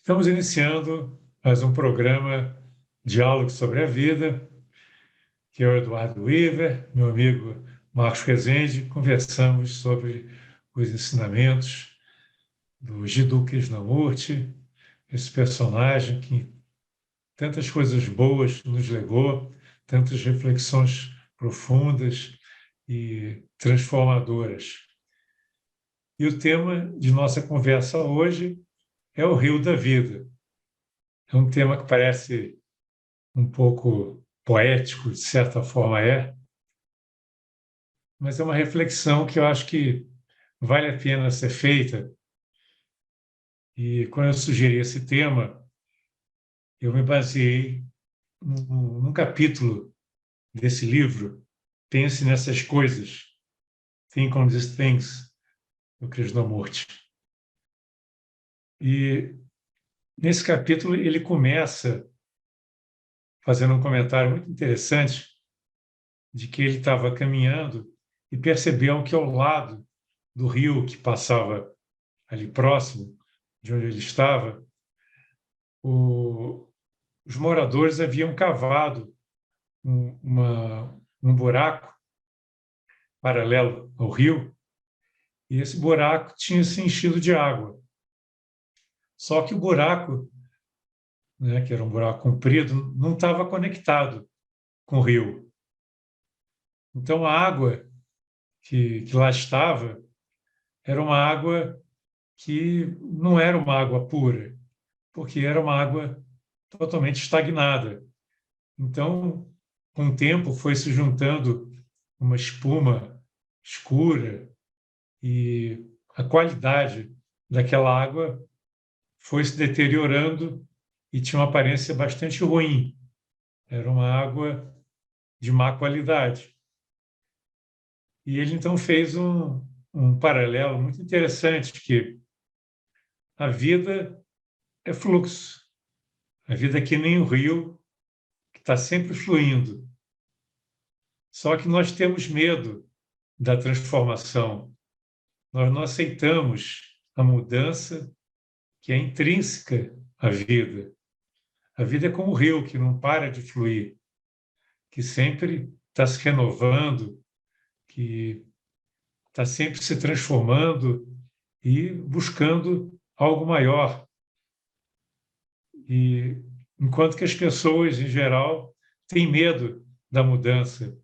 Estamos iniciando mais um programa Diálogo sobre a Vida, que é o Eduardo Weaver, meu amigo Marcos Rezende. Conversamos sobre os ensinamentos do Jiddu Krishnamurti, esse personagem que tantas coisas boas nos legou, tantas reflexões profundas e transformadoras. E o tema de nossa conversa hoje é o Rio da Vida. É um tema que parece um pouco poético, de certa forma mas é uma reflexão que eu acho que vale a pena ser feita. E quando eu sugeri esse tema, eu me baseei num capítulo desse livro, Pense Nessas Coisas, Think on These Things, do Krishnamurti. E nesse capítulo ele começa fazendo um comentário muito interessante de que ele estava caminhando e percebeu que ao lado do rio que passava ali próximo de onde ele estava, os moradores haviam cavado um buraco paralelo ao rio, e esse buraco tinha se enchido de água. Só que o buraco, né, que era um buraco comprido, não estava conectado com o rio. Então, a água que lá estava era uma água que não era uma água pura, porque era uma água totalmente estagnada. Então, com o tempo, foi se juntando uma espuma escura e a qualidade daquela água foi se deteriorando e tinha uma aparência bastante ruim. Era uma água de má qualidade. E ele, então, fez um paralelo muito interessante, que a vida é fluxo. A vida é que nem o rio, que está sempre fluindo. Só que nós temos medo da transformação. Nós não aceitamos a mudança que é intrínseca à vida. A vida é como o rio, que não para de fluir, que sempre está se renovando, que está sempre se transformando e buscando algo maior. E enquanto que as pessoas, em geral, têm medo da mudança,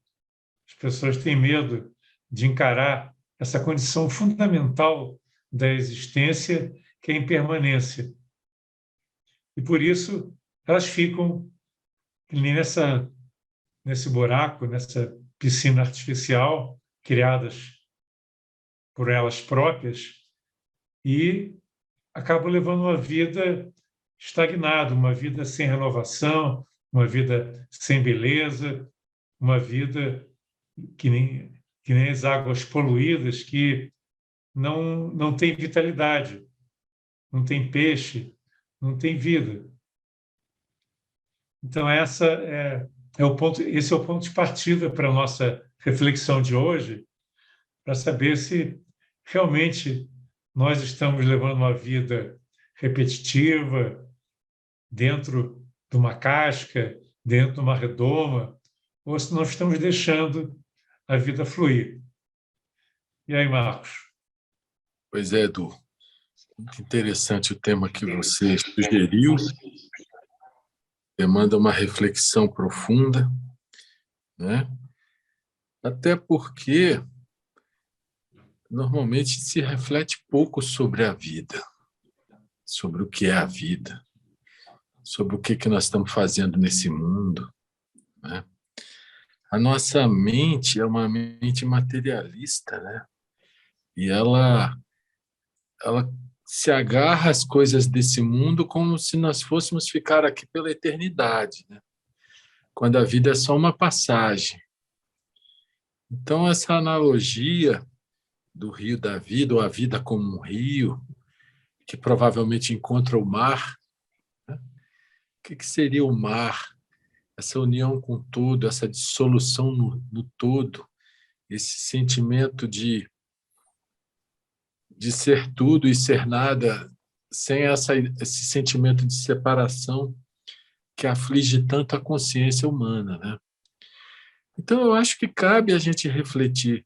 as pessoas têm medo de encarar essa condição fundamental da existência, que é a impermanência. E por isso elas ficam nesse buraco, nessa piscina artificial, criadas por elas próprias, e acabam levando uma vida estagnada, uma vida sem renovação, uma vida sem beleza, uma vida que nem as águas poluídas, que não tem vitalidade, não tem peixe, não tem vida. Então, esse é o ponto de partida para a nossa reflexão de hoje, para saber se realmente nós estamos levando uma vida repetitiva, dentro de uma casca, dentro de uma redoma, ou se nós estamos deixando a vida fluir. E aí, Marcos? Pois é, Edu. Muito interessante o tema que você sugeriu. Demanda uma reflexão profunda, né? Até porque normalmente se reflete pouco sobre a vida, sobre o que é a vida, sobre o que nós estamos fazendo nesse mundo, né? A nossa mente é uma mente materialista, né? E ela se agarra às coisas desse mundo como se nós fôssemos ficar aqui pela eternidade, né? Quando a vida é só uma passagem. Então, essa analogia do rio da vida, ou a vida como um rio, que provavelmente encontra o mar, né? O que seria o mar? Essa união com o todo, essa dissolução no todo, esse sentimento de ser tudo e ser nada sem esse sentimento de separação que aflige tanto a consciência humana, né? Então, eu acho que cabe a gente refletir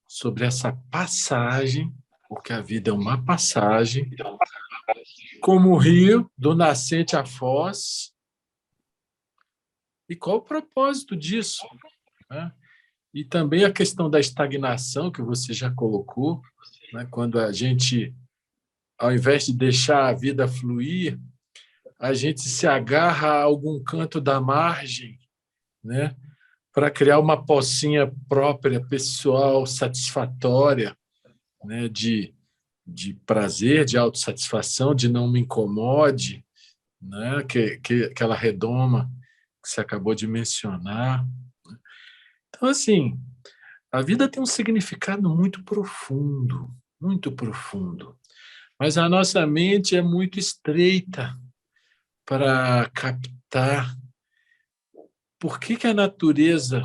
sobre essa passagem, porque a vida é uma passagem, como o rio, do nascente à foz, e qual o propósito disso, né? E também a questão da estagnação, que você já colocou, né? Quando a gente, ao invés de deixar a vida fluir, a gente se agarra a algum canto da margem, né? Para criar uma pocinha própria, pessoal, satisfatória, né? De prazer, de autossatisfação, de não me incomode, né? Aquela redoma que você acabou de mencionar. Então, assim, a vida tem um significado muito profundo, muito profundo. Mas a nossa mente é muito estreita para captar por que a natureza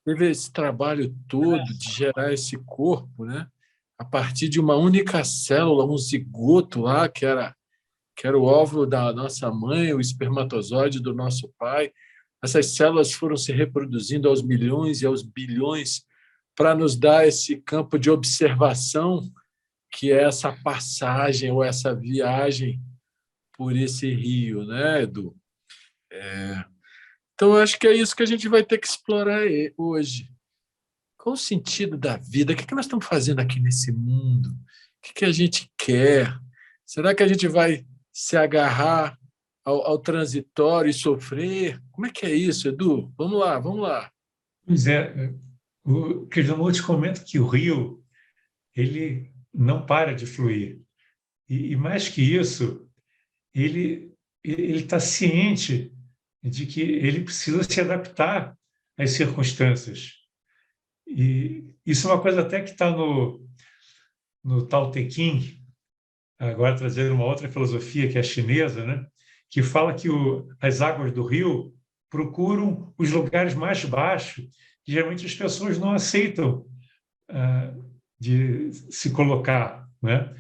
teve esse trabalho todo de gerar esse corpo, né? A partir de uma única célula, um zigoto lá, que era o óvulo da nossa mãe, o espermatozoide do nosso pai. Essas células foram se reproduzindo aos milhões e aos bilhões para nos dar esse campo de observação, que é essa passagem ou essa viagem por esse rio, né, Edu? Então, eu acho que é isso que a gente vai ter que explorar hoje. Qual o sentido da vida? O que nós estamos fazendo aqui nesse mundo? O que a gente quer? Será que a gente vai se agarrar ao transitório e sofrer? Como é que é isso, Edu? Vamos lá, vamos lá. Pois é, o Krishnamurti comenta que o rio ele não para de fluir. E mais que isso, ele está ciente de que ele precisa se adaptar às circunstâncias. E isso é uma coisa até que está no Tao Te Ching, agora trazendo uma outra filosofia que é a chinesa, né? Que fala que as águas do rio procuram os lugares mais baixos, que geralmente as pessoas não aceitam de se colocar, né?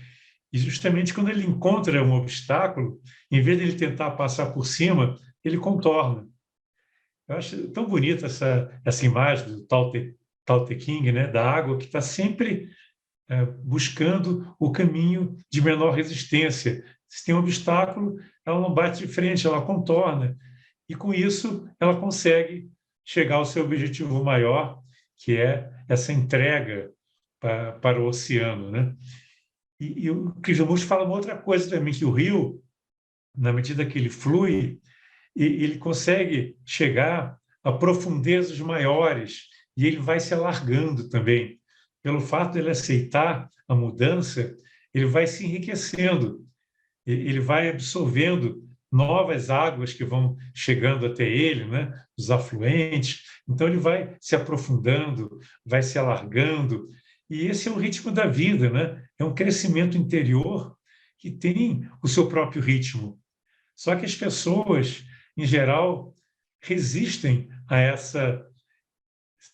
E justamente quando ele encontra um obstáculo, em vez de ele tentar passar por cima, ele contorna. Eu acho tão bonita essa imagem do Tao Te Ching, né? Da água que está sempre buscando o caminho de menor resistência. Se tem um obstáculo, ela não bate de frente, ela contorna. E com isso, ela consegue chegar ao seu objetivo maior, que é essa entrega para o oceano, né? E o Krishnamurti fala uma outra coisa também, que o rio, na medida que ele flui, ele consegue chegar a profundezas maiores e ele vai se alargando também. Pelo fato de ele aceitar a mudança, ele vai se enriquecendo, ele vai absorvendo novas águas que vão chegando até ele, né? Os afluentes. Então, ele vai se aprofundando, vai se alargando. E esse é o ritmo da vida, né? É um crescimento interior que tem o seu próprio ritmo. Só que as pessoas, em geral, resistem a essa,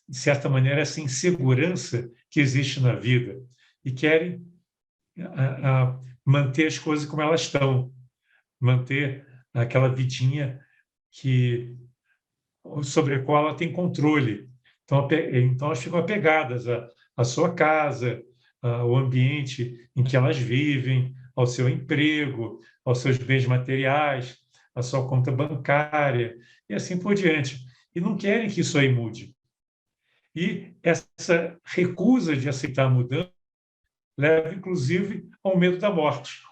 de certa maneira, essa insegurança que existe na vida e querem manter as coisas como elas estão, manter aquela vidinha que sobre a qual ela tem controle. Então elas ficam apegadas à sua casa, ao ambiente em que elas vivem, ao seu emprego, aos seus bens materiais, à sua conta bancária e assim por diante. E não querem que isso aí mude. E essa recusa de aceitar a mudança leva, inclusive, ao medo da morte.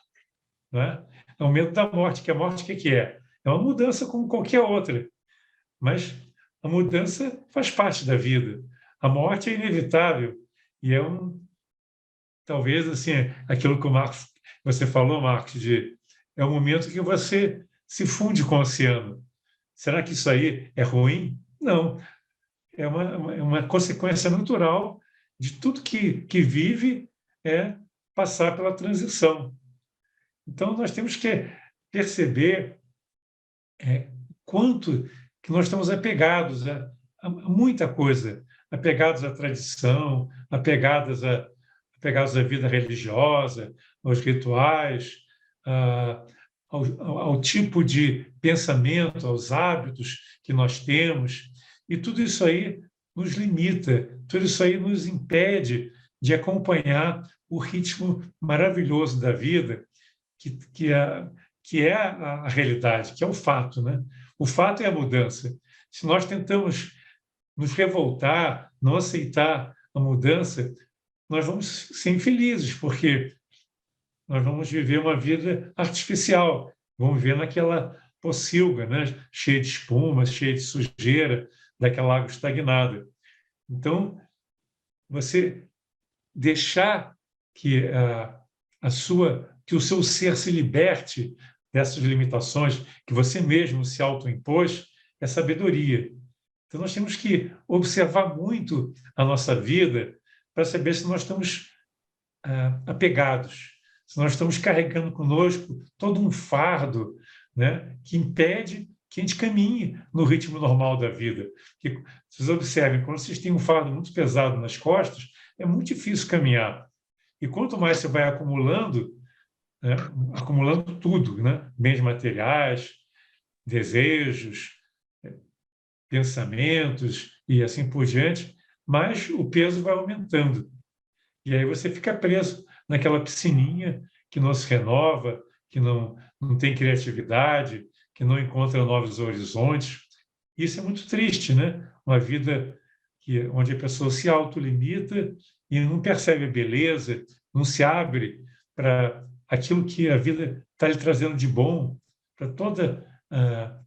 Né? É o medo da morte, que a morte o que é? É uma mudança como qualquer outra, mas a mudança faz parte da vida. A morte é inevitável e talvez assim, aquilo que você falou, Marcos, é um momento que você se funde com o oceano. Será que isso aí é ruim? Não, é uma consequência natural de tudo que vive é passar pela transição. Então, nós temos que perceber quanto que nós estamos apegados a muita coisa, apegados à tradição, apegados à vida religiosa, aos rituais, ao tipo de pensamento, aos hábitos que nós temos. E tudo isso aí nos limita, tudo isso aí nos impede de acompanhar o ritmo maravilhoso da vida, que é a realidade, que é o fato, né? O fato é a mudança. Se nós tentamos nos revoltar, não aceitar a mudança, nós vamos ser infelizes, porque nós vamos viver uma vida artificial, vamos viver naquela pocilga, né? Cheia de espuma, cheia de sujeira, daquela água estagnada. Então, você deixar que que o seu ser se liberte dessas limitações que você mesmo se autoimpôs, é sabedoria. Então, nós temos que observar muito a nossa vida para saber se nós estamos apegados, se nós estamos carregando conosco todo um fardo, né, que impede que a gente caminhe no ritmo normal da vida. Porque, vocês observem, quando vocês têm um fardo muito pesado nas costas, é muito difícil caminhar. E quanto mais você vai acumulando, né, acumulando tudo, né, bens materiais, desejos, pensamentos e assim por diante, mais o peso vai aumentando. E aí você fica preso naquela piscininha que não se renova, que não tem criatividade, que não encontra novos horizontes. Isso é muito triste, né? Uma vida onde a pessoa se autolimita e não percebe a beleza, não se abre para aquilo que a vida está lhe trazendo de bom, para toda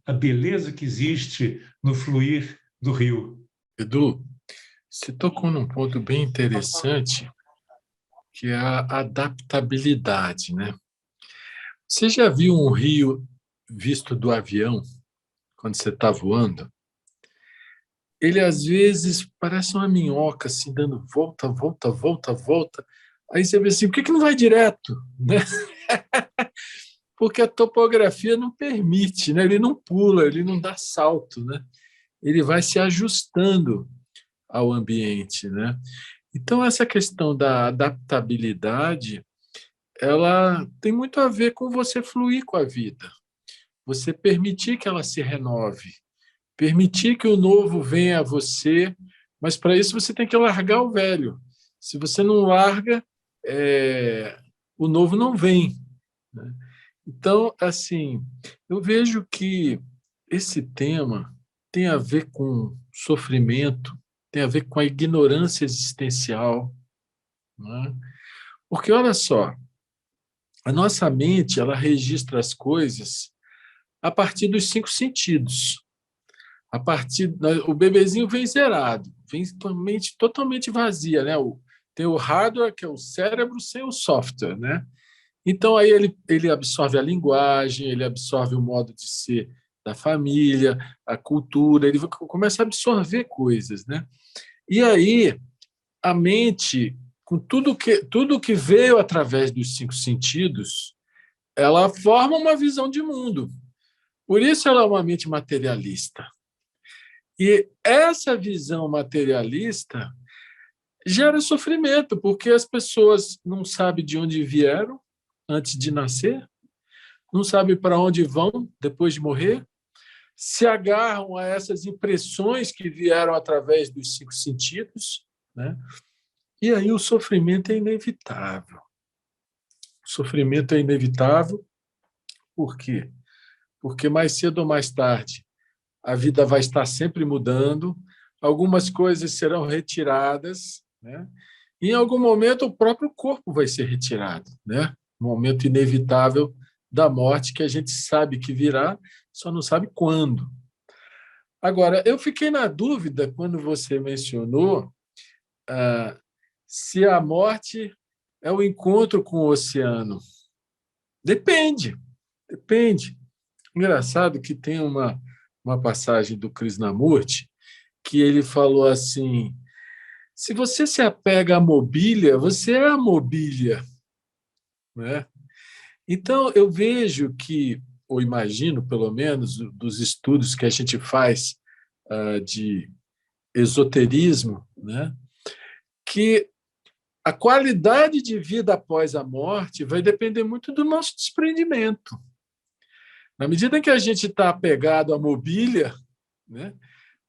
a beleza que existe no fluir do rio. Edu, você tocou num ponto bem interessante, que é a adaptabilidade, né? Você já viu um rio visto do avião, quando você está voando? Ele, às vezes, parece uma minhoca, assim, dando volta, volta, volta, volta. Aí você vê assim, por que não vai direto? Né? Porque a topografia não permite, né? Ele não pula, ele não dá salto, né? Ele vai se ajustando ao ambiente, né? Então, essa questão da adaptabilidade, ela tem muito a ver com você fluir com a vida, você permitir que ela se renove, permitir que o novo venha a você, mas para isso você tem que largar o velho. Se você não larga, o novo não vem, né? Então, assim, eu vejo que esse tema tem a ver com sofrimento, tem a ver com a ignorância existencial, né? Porque, olha só, a nossa mente, ela registra as coisas a partir dos cinco sentidos. O bebezinho vem zerado, vem com a mente totalmente vazia, né? Tem o hardware, que é o cérebro, sem o software, né? Então, aí ele absorve a linguagem, ele absorve o modo de ser da família, a cultura, ele começa a absorver coisas, né? E aí, a mente, com tudo que veio através dos cinco sentidos, ela forma uma visão de mundo. Por isso ela é uma mente materialista. E essa visão materialista gera sofrimento, porque as pessoas não sabem de onde vieram antes de nascer, não sabem para onde vão depois de morrer, se agarram a essas impressões que vieram através dos cinco sentidos, né? E aí o sofrimento é inevitável. O sofrimento é inevitável, por quê? Porque mais cedo ou mais tarde a vida vai estar sempre mudando, algumas coisas serão retiradas, né? E em algum momento o próprio corpo vai ser retirado, né? Um momento inevitável da morte que a gente sabe que virá, só não sabe quando. Agora, eu fiquei na dúvida quando você mencionou se a morte é o encontro com o oceano. Depende, depende. Engraçado que tem uma passagem do Krishnamurti que ele falou assim: se você se apega à mobília, você é a mobília, né? Então, eu vejo que, ou imagino, pelo menos, dos estudos que a gente faz de esoterismo, né, que a qualidade de vida após a morte vai depender muito do nosso desprendimento. Na medida em que a gente está apegado à mobília, né,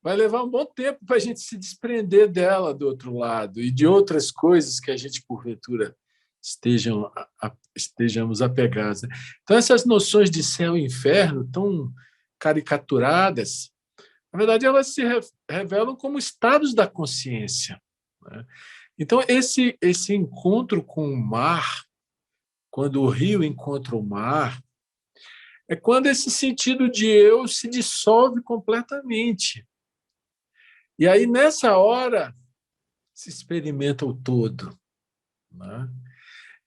vai levar um bom tempo para a gente se desprender dela do outro lado e de outras coisas que a gente, porventura, estejamos apegados. Então, essas noções de céu e inferno tão caricaturadas, na verdade, elas se revelam como estados da consciência, né? Então, esse encontro com o mar, quando o rio encontra o mar, é quando esse sentido de eu se dissolve completamente. E aí, nessa hora, se experimenta o todo, né?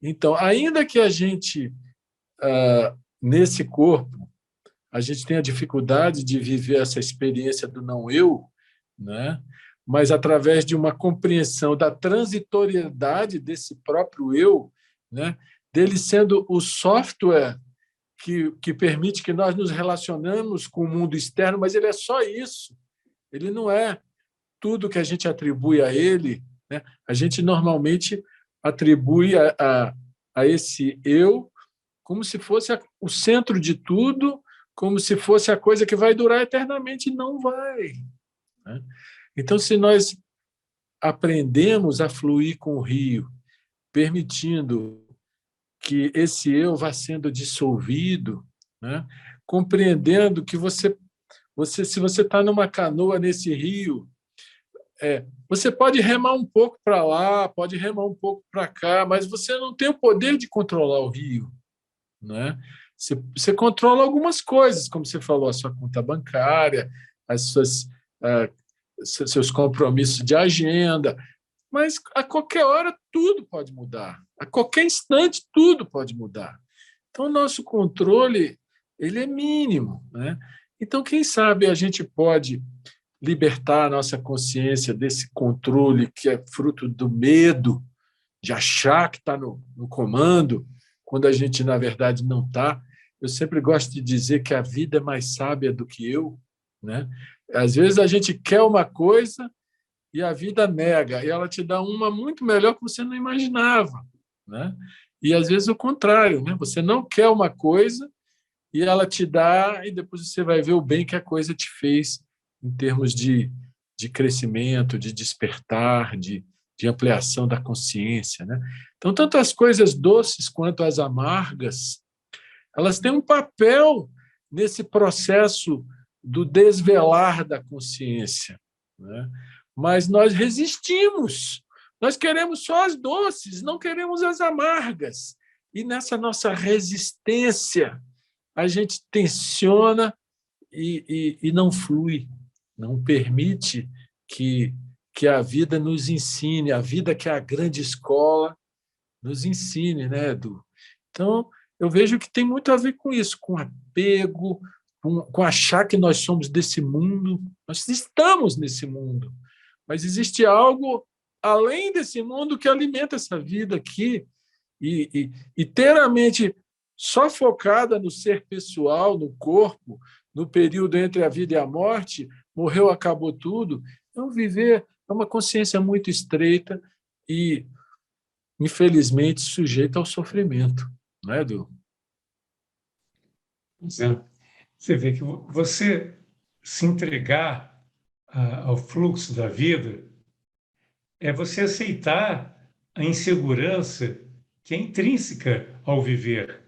Então, ainda que a gente, nesse corpo, a gente tenha dificuldade de viver essa experiência do não-eu, né? Mas através de uma compreensão da transitoriedade desse próprio eu, né? Dele sendo o software que permite que nós nos relacionamos com o mundo externo, mas ele é só isso. Ele não é tudo que a gente atribui a ele, né? A gente normalmente atribui a esse eu como se fosse o centro de tudo, como se fosse a coisa que vai durar eternamente, e não vai, né? Então, se nós aprendemos a fluir com o rio, permitindo que esse eu vá sendo dissolvido, né? Compreendendo que se você está numa canoa nesse rio, você pode remar um pouco para lá, pode remar um pouco para cá, mas você não tem o poder de controlar o rio, né? Você controla algumas coisas, como você falou, a sua conta bancária, seus compromissos de agenda, mas a qualquer hora tudo pode mudar, a qualquer instante tudo pode mudar. Então, o nosso controle ele é mínimo, né? Então, quem sabe a gente pode libertar a nossa consciência desse controle que é fruto do medo, de achar que está no comando, quando a gente, na verdade, não está. Eu sempre gosto de dizer que a vida é mais sábia do que eu, né? Às vezes a gente quer uma coisa e a vida nega, e ela te dá uma muito melhor que você não imaginava, né? E às vezes o contrário, né? Você não quer uma coisa e ela te dá, e depois você vai ver o bem que a coisa te fez em termos de crescimento, de despertar, de ampliação da consciência, né? Então, tanto as coisas doces quanto as amargas, elas têm um papel nesse processo do desvelar da consciência, né? Mas nós resistimos. Nós queremos só as doces, não queremos as amargas. E nessa nossa resistência, a gente tensiona e não flui, não permite que a vida nos ensine, a vida que é a grande escola nos ensine, né, Edu? Então, eu vejo que tem muito a ver com isso, com apego, com achar que nós somos desse mundo. Nós estamos nesse mundo, mas existe algo além desse mundo que alimenta essa vida aqui, e ter a mente só focada no ser pessoal, no corpo, no período entre a vida e a morte, morreu, acabou tudo. Então, viver é uma consciência muito estreita e, infelizmente, sujeita ao sofrimento, não é, Edu? Você vê que você se entregar ao fluxo da vida é você aceitar a insegurança que é intrínseca ao viver.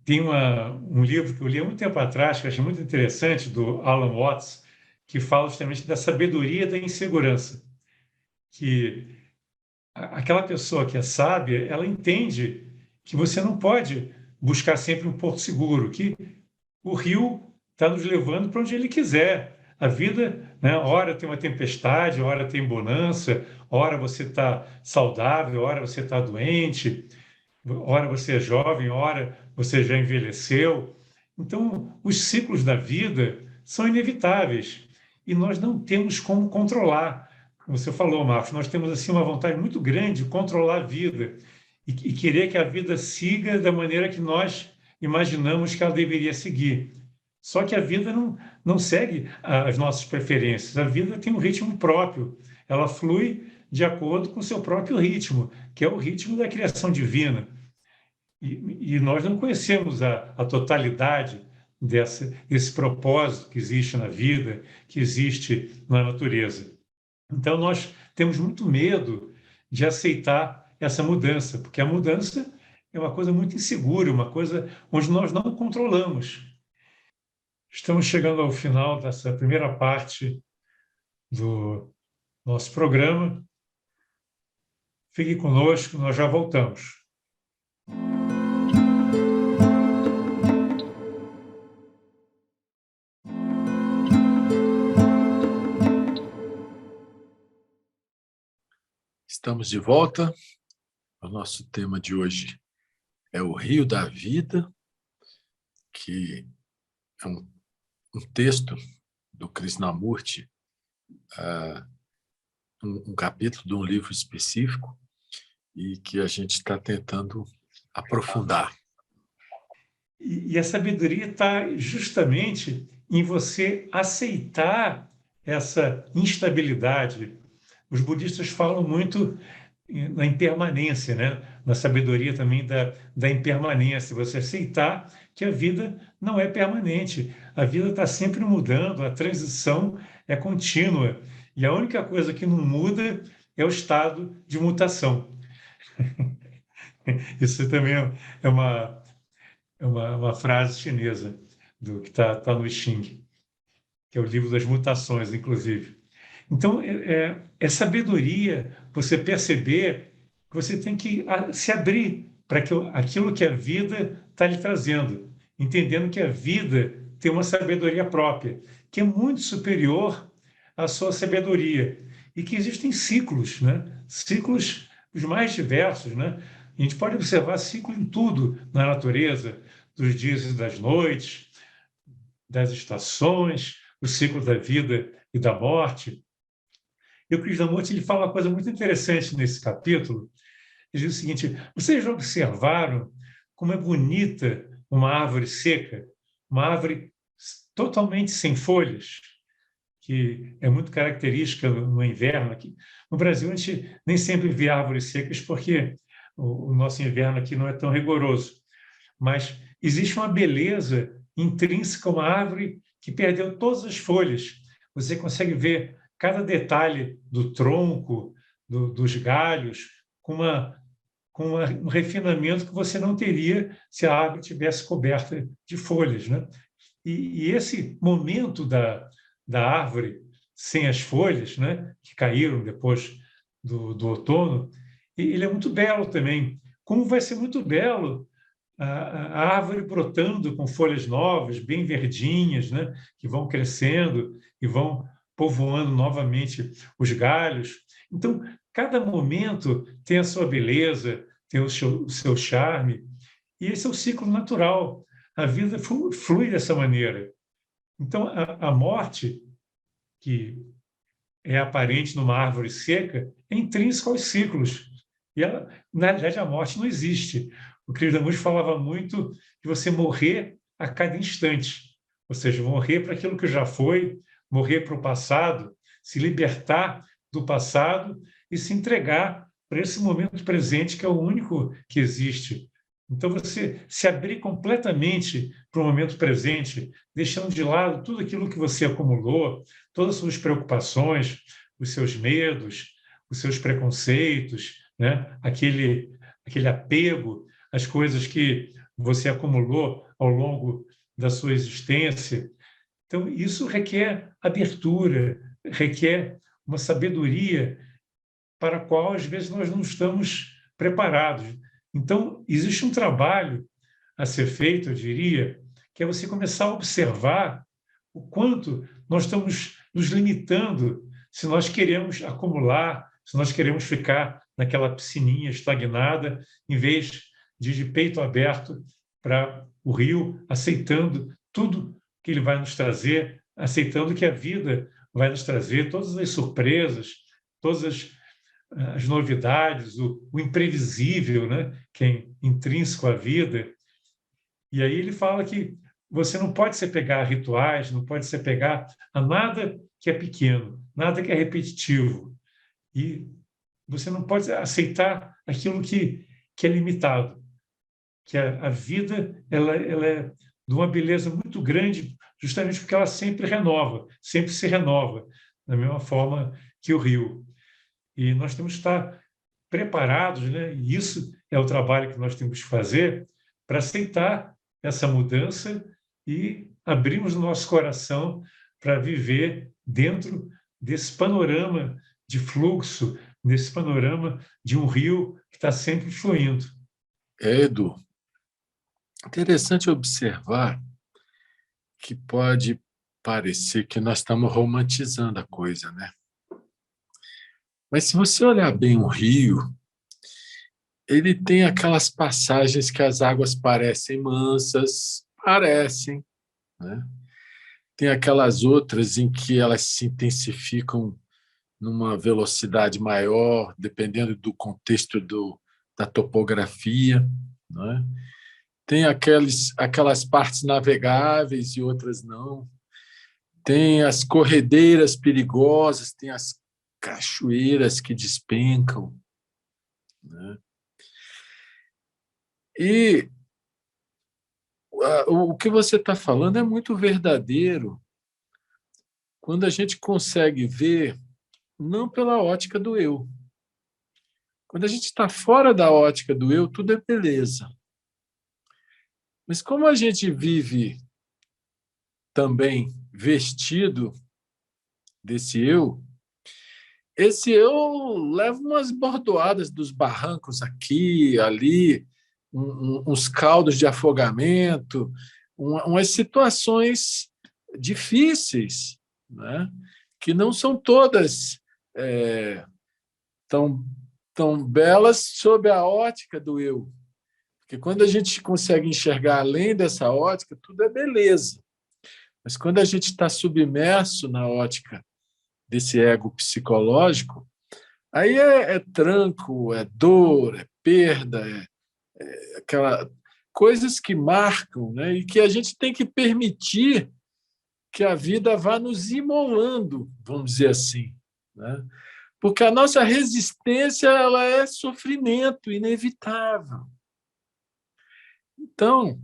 Tem um livro que eu li há muito tempo atrás, que eu achei muito interessante, do Alan Watts, que fala justamente da sabedoria da insegurança. Que aquela pessoa que é sábia, ela entende que você não pode buscar sempre um porto seguro, que o rio está nos levando para onde ele quiser. A vida, né, hora tem uma tempestade, hora tem bonança, hora você está saudável, hora você está doente, hora você é jovem, hora você já envelheceu. Então, os ciclos da vida são inevitáveis e nós não temos como controlar. Como você falou, Marcos, nós temos assim uma vontade muito grande de controlar a vida e querer que a vida siga da maneira que nós imaginamos que ela deveria seguir. Só que a vida não segue as nossas preferências. A vida tem um ritmo próprio. Ela flui de acordo com o seu próprio ritmo, que é o ritmo da criação divina. E nós não conhecemos a totalidade desse propósito que existe na vida, que existe na natureza. Então, nós temos muito medo de aceitar essa mudança, porque a mudança é uma coisa muito insegura, uma coisa onde nós não controlamos. Estamos chegando ao final dessa primeira parte do nosso programa. Fique conosco, nós já voltamos. Estamos de volta. O nosso tema de hoje é o Rio da Vida, que é um texto do Krishnamurti, um capítulo de um livro específico, e que a gente está tentando aprofundar. E a sabedoria está justamente em você aceitar essa instabilidade. Os budistas falam muito na impermanência, né? Na sabedoria também da impermanência, você aceitar que a vida não é permanente, a vida está sempre mudando, a transição é contínua, e a única coisa que não muda é o estado de mutação. Isso também é uma frase chinesa do que está no I Ching, que é o livro das mutações, inclusive. Então, é sabedoria você perceber que você tem que se abrir para aquilo que a vida está lhe trazendo, entendendo que a vida tem uma sabedoria própria, que é muito superior à sua sabedoria, e que existem ciclos, né? Ciclos os mais diversos, né? A gente pode observar ciclo em tudo na natureza, dos dias e das noites, das estações, o ciclo da vida e da morte. E o Krishnamurti ele fala uma coisa muito interessante nesse capítulo. Ele diz o seguinte: vocês já observaram como é bonita uma árvore seca, uma árvore totalmente sem folhas, que é muito característica no inverno aqui. No Brasil, a gente nem sempre vê árvores secas porque o nosso inverno aqui não é tão rigoroso. Mas existe uma beleza intrínseca a uma árvore que perdeu todas as folhas. Você consegue ver cada detalhe do tronco, dos galhos, com um refinamento que você não teria se a árvore tivesse coberta de folhas, né? E esse momento da árvore sem as folhas, né, que caíram depois do outono, ele é muito belo também. Como vai ser muito belo a árvore brotando com folhas novas, bem verdinhas, né, que vão crescendo e vão povoando novamente os galhos. Então, cada momento tem a sua beleza, tem o seu charme, e esse é o ciclo natural. A vida flui dessa maneira. Então, a morte, que é aparente numa árvore seca, é intrínseca aos ciclos. E, na realidade, a morte não existe. O Krishnamurti falava muito de você morrer a cada instante, ou seja, morrer para aquilo que já foi, morrer para o passado, se libertar do passado e se entregar para esse momento presente, que é o único que existe. Então, você se abrir completamente para o momento presente, deixando de lado tudo aquilo que você acumulou, todas as suas preocupações, os seus medos, os seus preconceitos, né? aquele apego às coisas que você acumulou ao longo da sua existência. Então, isso requer abertura, requer uma sabedoria para a qual, às vezes, nós não estamos preparados. Então, existe um trabalho a ser feito, eu diria, que é você começar a observar o quanto nós estamos nos limitando se nós queremos acumular, se nós queremos ficar naquela piscininha estagnada, em vez de ir de peito aberto para o rio, aceitando tudo que ele vai nos trazer, aceitando que a vida vai nos trazer todas as surpresas, todas as novidades, o imprevisível, né? Que é intrínseco à vida. E aí ele fala que você não pode se apegar a rituais, não pode se apegar a nada que é pequeno, nada que é repetitivo. E você não pode aceitar aquilo que é limitado, que a vida ela é de uma beleza muito grande, justamente porque ela sempre renova, sempre se renova, da mesma forma que o rio. E nós temos que estar preparados, né? E isso é o trabalho que nós temos que fazer para aceitar essa mudança e abrirmos o nosso coração para viver dentro desse panorama de fluxo, desse panorama de um rio que está sempre fluindo. Edu, interessante observar que pode parecer que nós estamos romantizando a coisa, né? Mas se você olhar bem o rio, ele tem aquelas passagens que as águas parecem mansas, parecem, né? Tem aquelas outras em que elas se intensificam numa velocidade maior, dependendo do contexto da topografia, né? Tem aquelas partes navegáveis e outras não. Tem as corredeiras perigosas, tem as cachoeiras que despencam, né? E o que você está falando é muito verdadeiro quando a gente consegue ver não pela ótica do eu. Quando a gente está fora da ótica do eu, tudo é beleza. Mas como a gente vive também vestido desse eu, esse eu leva umas bordoadas dos barrancos aqui, ali, uns caldos de afogamento, umas situações difíceis, né? Que não são todas tão, tão belas sob a ótica do eu. Porque quando a gente consegue enxergar além dessa ótica, tudo é beleza. Mas quando a gente está submerso na ótica desse ego psicológico, aí é tranco, é dor, é perda, aquela coisas que marcam, né? E que a gente tem que permitir que a vida vá nos imolando, vamos dizer assim, né? Porque a nossa resistência ela é sofrimento inevitável. Então,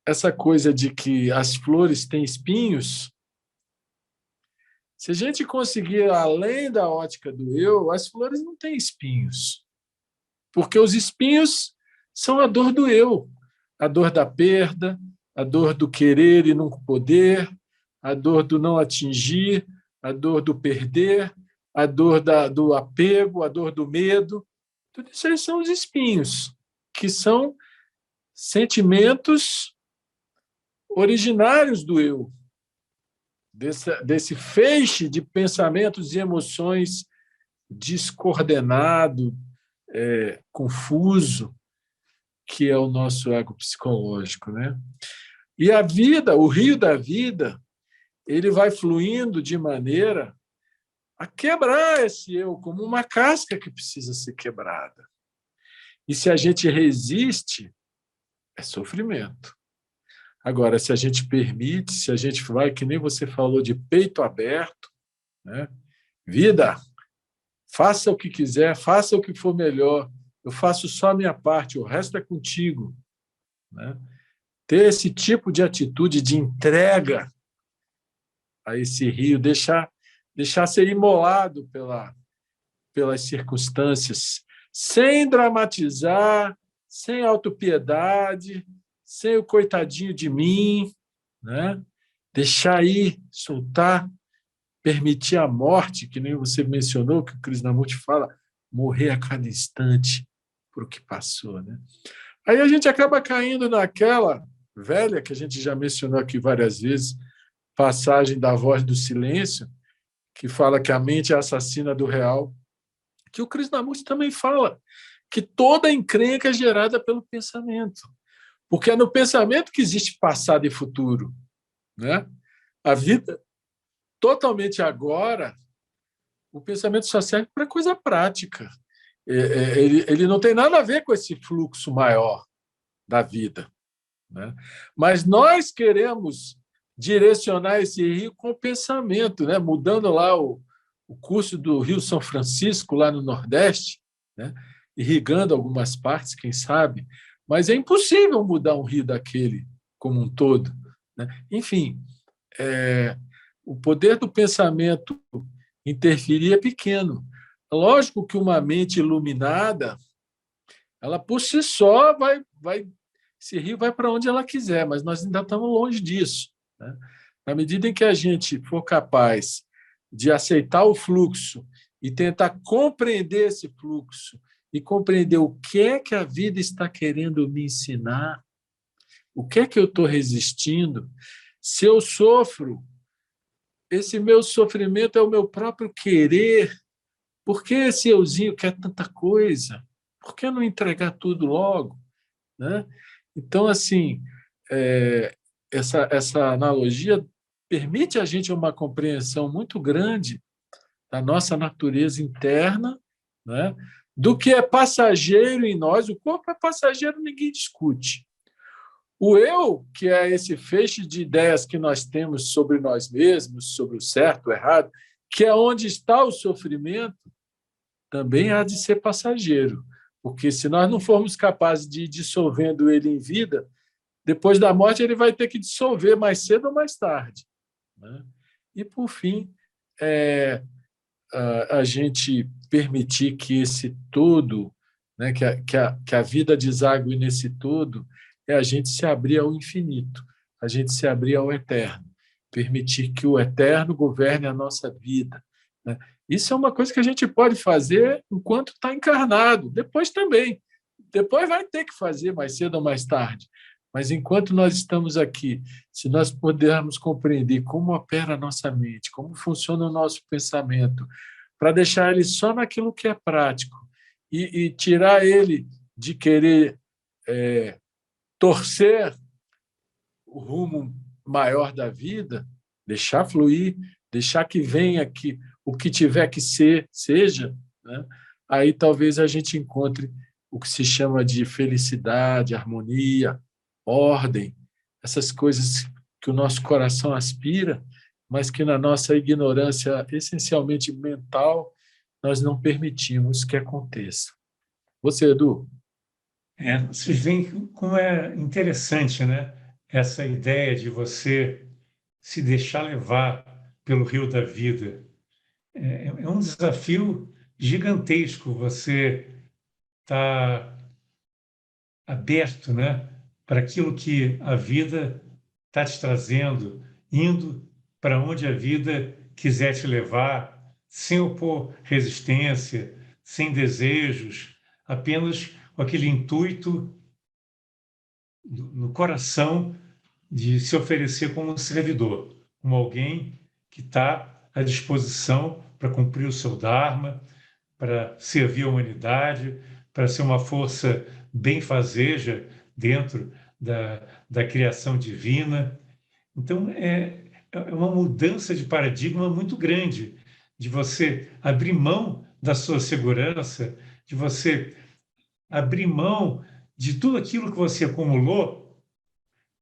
essa coisa de que as flores têm espinhos, se a gente conseguir além da ótica do eu, as flores não têm espinhos. Porque os espinhos são a dor do eu, a dor da perda, a dor do querer e não poder, a dor do não atingir, a dor do perder, a dor do apego, a dor do medo. Tudo isso aí são os espinhos, que são sentimentos originários do eu, desse feixe de pensamentos e emoções descoordenado, confuso, que é o nosso ego psicológico, né? E a vida, o rio da vida, ele vai fluindo de maneira a quebrar esse eu, como uma casca que precisa ser quebrada. E se a gente resiste, é sofrimento. Agora, se a gente permite, se a gente vai, que nem você falou, de peito aberto, né? Vida, faça o que quiser, faça o que for melhor, eu faço só a minha parte, o resto é contigo, né? Ter esse tipo de atitude de entrega a esse rio, deixar ser imolado pelas circunstâncias, sem dramatizar, sem autopiedade, sem o coitadinho de mim, né? Deixar ir, soltar, permitir a morte, que nem você mencionou, que o Krishnamurti fala, morrer a cada instante por o que passou, né? Aí a gente acaba caindo naquela velha, que a gente já mencionou aqui várias vezes, passagem da voz do silêncio, que fala que a mente é assassina do real, que o Krishnamurti também fala, que toda encrenca é gerada pelo pensamento. Porque é no pensamento que existe passado e futuro, né? A vida, totalmente agora, o pensamento só serve para coisa prática. Ele não tem nada a ver com esse fluxo maior da vida, né? Mas nós queremos direcionar esse rio com o pensamento, né? Mudando lá o curso do Rio São Francisco, lá no Nordeste, né? Irrigando algumas partes, quem sabe, mas é impossível mudar um rio daquele como um todo, né? Enfim, o poder do pensamento interferir é pequeno. Lógico que uma mente iluminada, ela por si só esse rio vai para onde ela quiser, mas nós ainda estamos longe disso, né? Na medida em que a gente for capaz de aceitar o fluxo e tentar compreender esse fluxo e compreender o que é que a vida está querendo me ensinar, o que é que eu estou resistindo, se eu sofro, esse meu sofrimento é o meu próprio querer. Por que esse euzinho quer tanta coisa? Por que não entregar tudo logo, né? Então, assim, essa analogia permite a gente uma compreensão muito grande da nossa natureza interna, né? Do que é passageiro em nós. O corpo é passageiro, ninguém discute. O eu, que é esse feixe de ideias que nós temos sobre nós mesmos, sobre o certo, o errado, que é onde está o sofrimento, também há de ser passageiro. Porque se nós não formos capazes de ir dissolvendo ele em vida, depois da morte ele vai ter que dissolver mais cedo ou mais tarde, né? E, por fim, a gente permitir que esse todo, né, que a vida deságue nesse todo, é a gente se abrir ao infinito, a gente se abrir ao eterno, permitir que o eterno governe a nossa vida, né? Isso é uma coisa que a gente pode fazer enquanto está encarnado, depois também. Depois vai ter que fazer mais cedo ou mais tarde. Mas enquanto nós estamos aqui, se nós pudermos compreender como opera a nossa mente, como funciona o nosso pensamento, para deixar ele só naquilo que é prático e tirar ele de querer torcer o rumo maior da vida, deixar fluir, deixar que venha que o que tiver que ser, seja, né? Aí talvez a gente encontre o que se chama de felicidade, harmonia, ordem, essas coisas que o nosso coração aspira, mas que na nossa ignorância essencialmente mental nós não permitimos que aconteça. Você, Edu? Vocês veem como é interessante, né? Essa ideia de você se deixar levar pelo rio da vida. É um desafio gigantesco você estar aberto, né, para aquilo que a vida está te trazendo, indo para onde a vida quiser te levar, sem opor resistência, sem desejos, apenas com aquele intuito no coração de se oferecer como um servidor, como alguém que está à disposição para cumprir o seu Dharma, para servir a humanidade, para ser uma força benfazeja dentro da criação divina. Então, é uma mudança de paradigma muito grande, de você abrir mão da sua segurança, de você abrir mão de tudo aquilo que você acumulou,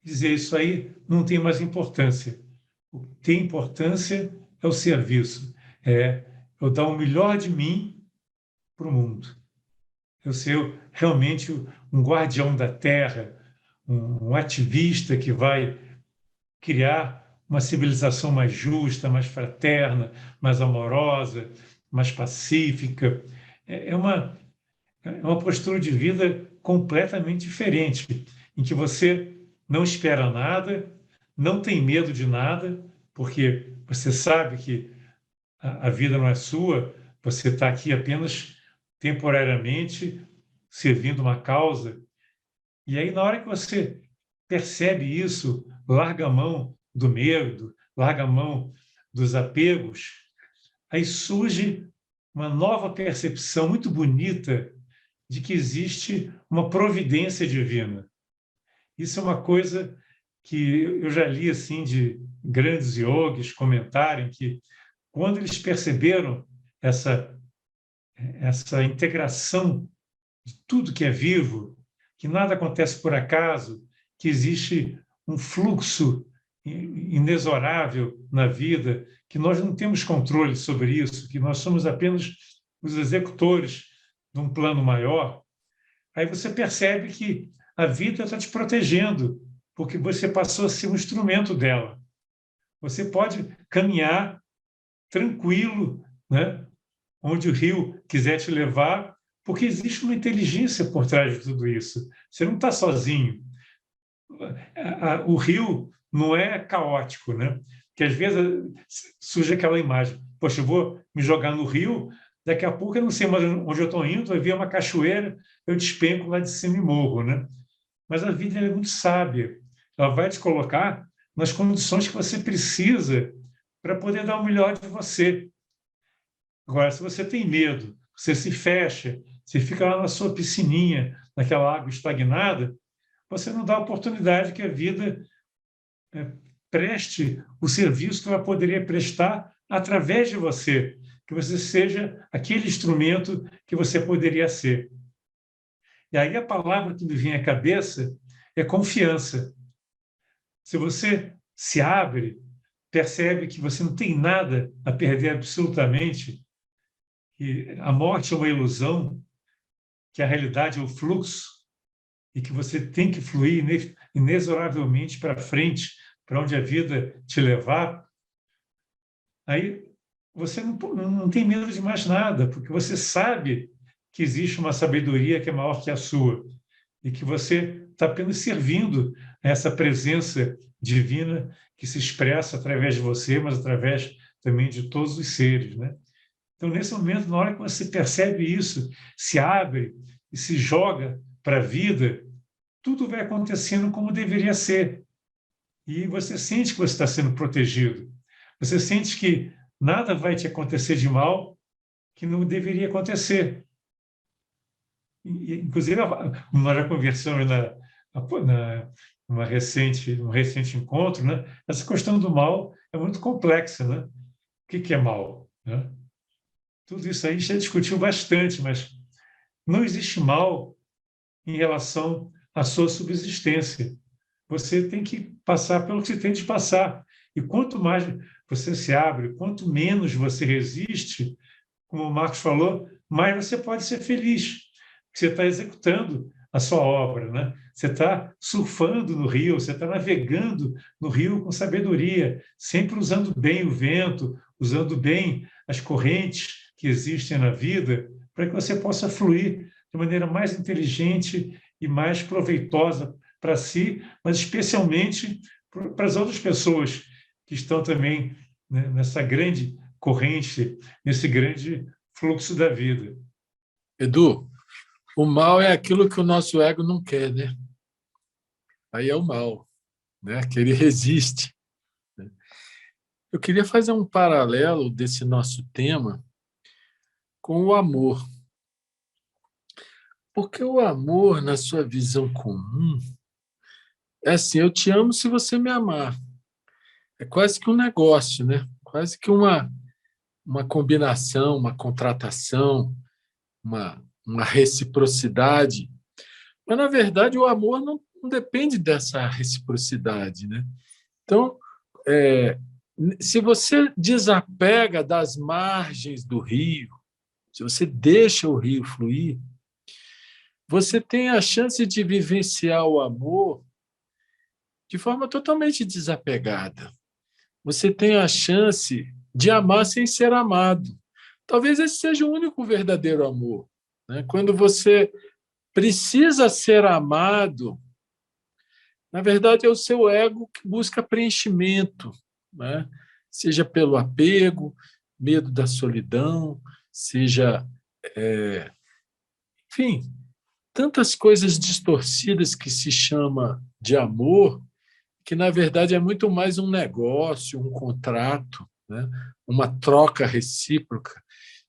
dizer isso aí não tem mais importância. O que tem importância é o serviço, é eu dar o melhor de mim para o mundo. Eu ser realmente um guardião da terra, um ativista que vai criar uma civilização mais justa, mais fraterna, mais amorosa, mais pacífica. É uma postura de vida completamente diferente, em que você não espera nada, não tem medo de nada, porque você sabe que a vida não é sua, você está aqui apenas temporariamente servindo uma causa. E aí, na hora que você percebe isso, larga a mão do medo, larga a mão dos apegos, aí surge uma nova percepção muito bonita de que existe uma providência divina. Isso é uma coisa que eu já li assim de grandes yogis comentarem que quando eles perceberam essa integração de tudo que é vivo, que nada acontece por acaso, que existe um fluxo inexorável na vida, que nós não temos controle sobre isso, que nós somos apenas os executores de um plano maior, aí você percebe que a vida está te protegendo, porque você passou a ser um instrumento dela. Você pode caminhar tranquilo, né, onde o rio quiser te levar, porque existe uma inteligência por trás de tudo isso. Você não está sozinho. O rio não é caótico, né? Porque às vezes surge aquela imagem: poxa, eu vou me jogar no rio, daqui a pouco eu não sei mais onde eu estou indo, vai vir uma cachoeira, eu despenco lá de cima e morro, né? Mas a vida é muito sábia. Ela vai te colocar nas condições que você precisa para poder dar o melhor de você. Agora, se você tem medo, você se fecha, você fica lá na sua piscininha, naquela água estagnada, você não dá a oportunidade que a vida preste o serviço que ela poderia prestar através de você, que você seja aquele instrumento que você poderia ser. E aí a palavra que me vem à cabeça é confiança. Se você se abre, percebe que você não tem nada a perder absolutamente, que a morte é uma ilusão, que a realidade é o fluxo e que você tem que fluir inexoravelmente para frente, para onde a vida te levar, aí você não tem medo de mais nada, porque você sabe que existe uma sabedoria que é maior que a sua e que você está apenas servindo a essa presença divina que se expressa através de você, mas através também de todos os seres, né? Então, nesse momento, na hora que você percebe isso, se abre e se joga para a vida, tudo vai acontecendo como deveria ser. E você sente que você está sendo protegido. Você sente que nada vai te acontecer de mal que não deveria acontecer. Inclusive, nós já conversamos num recente encontro, né? Essa questão do mal é muito complexa, né? O que é mal, né? Tudo isso aí a gente já discutiu bastante, mas não existe mal em relação à sua subsistência. Você tem que passar pelo que você tem de passar. E quanto mais você se abre, quanto menos você resiste, como o Marcos falou, mais você pode ser feliz. Você está executando a sua obra, né? Você está surfando no rio, você está navegando no rio com sabedoria, sempre usando bem o vento, usando bem as correntes que existem na vida, para que você possa fluir de maneira mais inteligente e mais proveitosa para si, mas especialmente para as outras pessoas que estão também, né, nessa grande corrente, nesse grande fluxo da vida. Edu, o mal é aquilo que o nosso ego não quer, né? Aí é o mal, né? Que ele resiste. Eu queria fazer um paralelo desse nosso tema com o amor. Porque o amor, na sua visão comum, é assim: eu te amo se você me amar. É quase que um negócio, né? Quase que uma combinação, uma contratação, uma reciprocidade. Mas, na verdade, o amor não depende dessa reciprocidade, né? Então, se você desapega das margens do rio, se você deixa o rio fluir, você tem a chance de vivenciar o amor de forma totalmente desapegada. Você tem a chance de amar sem ser amado. Talvez esse seja o único verdadeiro amor, né? Quando você precisa ser amado, na verdade é o seu ego que busca preenchimento, né? Seja pelo apego, medo da solidão, seja, enfim, tantas coisas distorcidas que se chama de amor, que na verdade é muito mais um negócio, um contrato, né? Uma troca recíproca.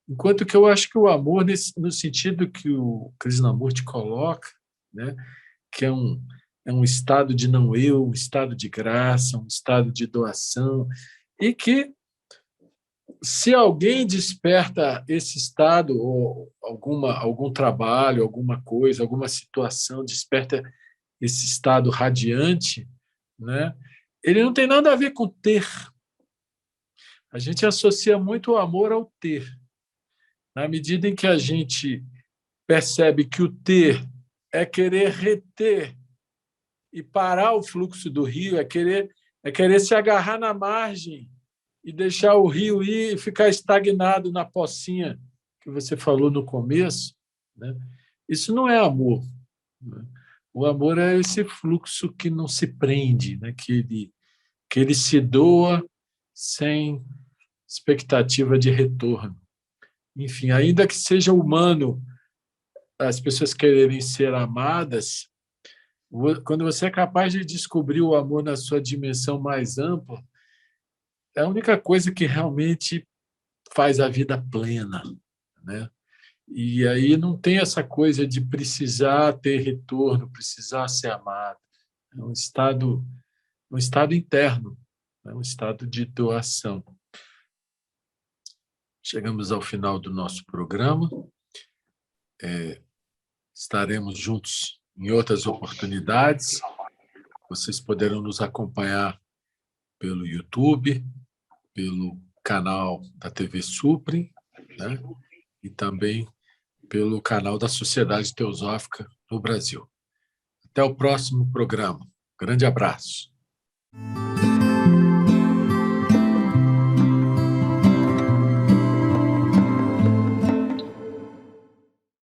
Enquanto que eu acho que o amor, no sentido que o Krishnamurti coloca, né? Que é um estado de não eu, um estado de graça, um estado de doação, e que, se alguém desperta esse estado, ou algum trabalho, alguma coisa, alguma situação, desperta esse estado radiante, né? Ele não tem nada a ver com ter. A gente associa muito o amor ao ter. Na medida em que a gente percebe que o ter é querer reter e parar o fluxo do rio, é querer se agarrar na margem e deixar o rio ir e ficar estagnado na pocinha que você falou no começo, né? Isso não é amor, né? O amor é esse fluxo que não se prende, né? Que ele se doa sem expectativa de retorno. Enfim, ainda que seja humano as pessoas quererem ser amadas, quando você é capaz de descobrir o amor na sua dimensão mais ampla, é a única coisa que realmente faz a vida plena, né? E aí não tem essa coisa de precisar ter retorno, precisar ser amado. É um estado interno, é um estado de doação. Chegamos ao final do nosso programa. Estaremos juntos em outras oportunidades. Vocês poderão nos acompanhar pelo YouTube, pelo canal da TV Supre, né? E também pelo canal da Sociedade Teosófica no Brasil. Até o próximo programa. Grande abraço.